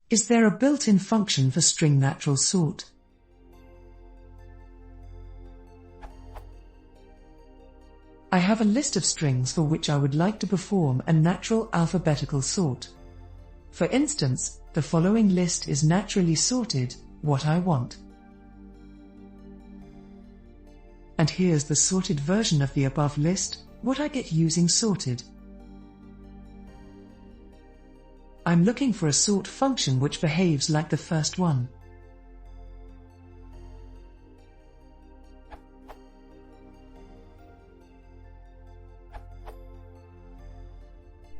Is there a built-in function for string natural sort? I have a list of strings for which I would like to perform a natural alphabetical sort. For instance, the following list is naturally sorted, what I want. And here's the sorted version of the above list, what I get using sorted. I'm looking for a sort function which behaves like the first one.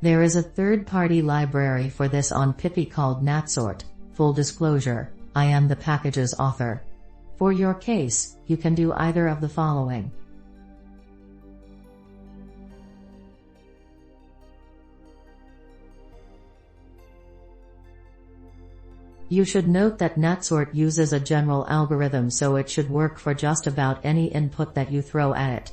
There is a third-party library for this on Pippi called natsort. Full disclosure, I am the package's author. For your case, you can do either of the following. You should note that natsort uses a general algorithm, so it should work for just about any input that you throw at it.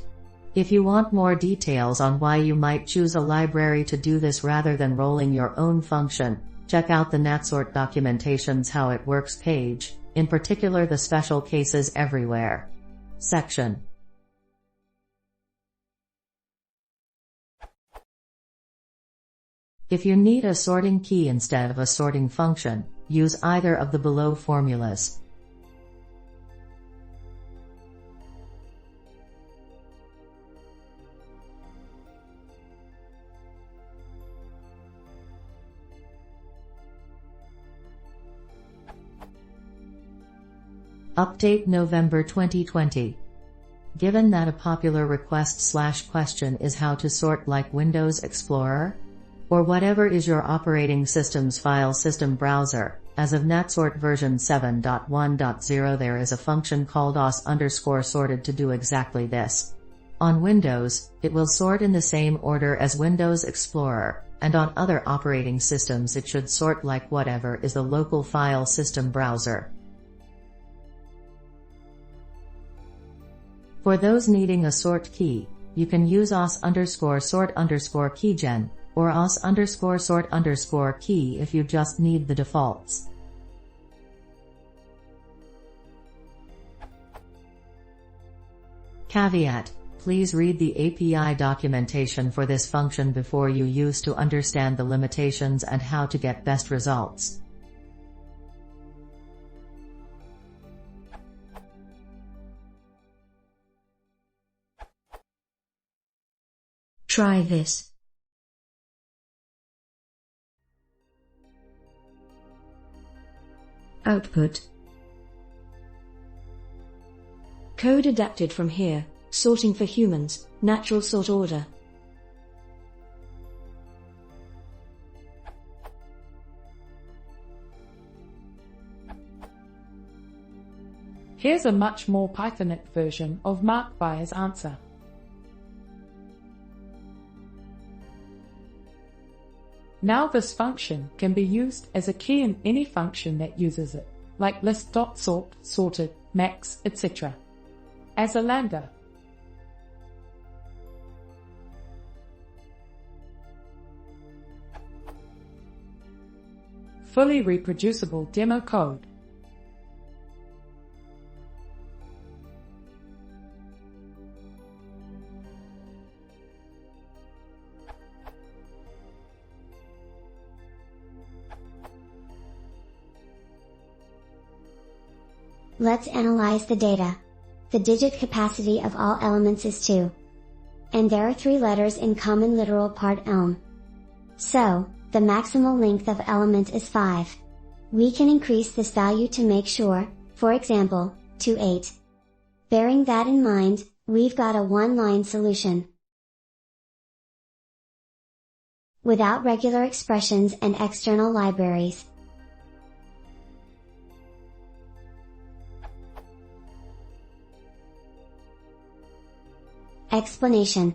If you want more details on why you might choose a library to do this rather than rolling your own function, check out the natsort documentation's How It Works page, in particular the Special Cases Everywhere section. If you need a sorting key instead of a sorting function, use either of the below formulas. Update November 2020. Given that a popular request/question is how to sort like Windows Explorer, or whatever is your operating system's file system browser, as of natsort version 7.1.0 there is a function called os_sorted to do exactly this. On Windows, it will sort in the same order as Windows Explorer, and on other operating systems it should sort like whatever is the local file system browser. For those needing a sort key, you can use os_sort_keygen, or os_sort_key if you just need the defaults. Caveat: please read the API documentation for this function before you use to understand the limitations and how to get best results. Try this. Output. Code adapted from here, sorting for humans, natural sort order. Here's a much more Pythonic version of Markiplier's answer. Now this function can be used as a key in any function that uses it, like list.sort, sorted, max, etc. As a lambda. Fully reproducible demo code. Let's analyze the data. The digit capacity of all elements is 2. And there are 3 letters in common literal part elm. So, the maximal length of element is 5. We can increase this value to make sure, for example, to 8. Bearing that in mind, we've got a one-line solution. Without regular expressions and external libraries. Explanation.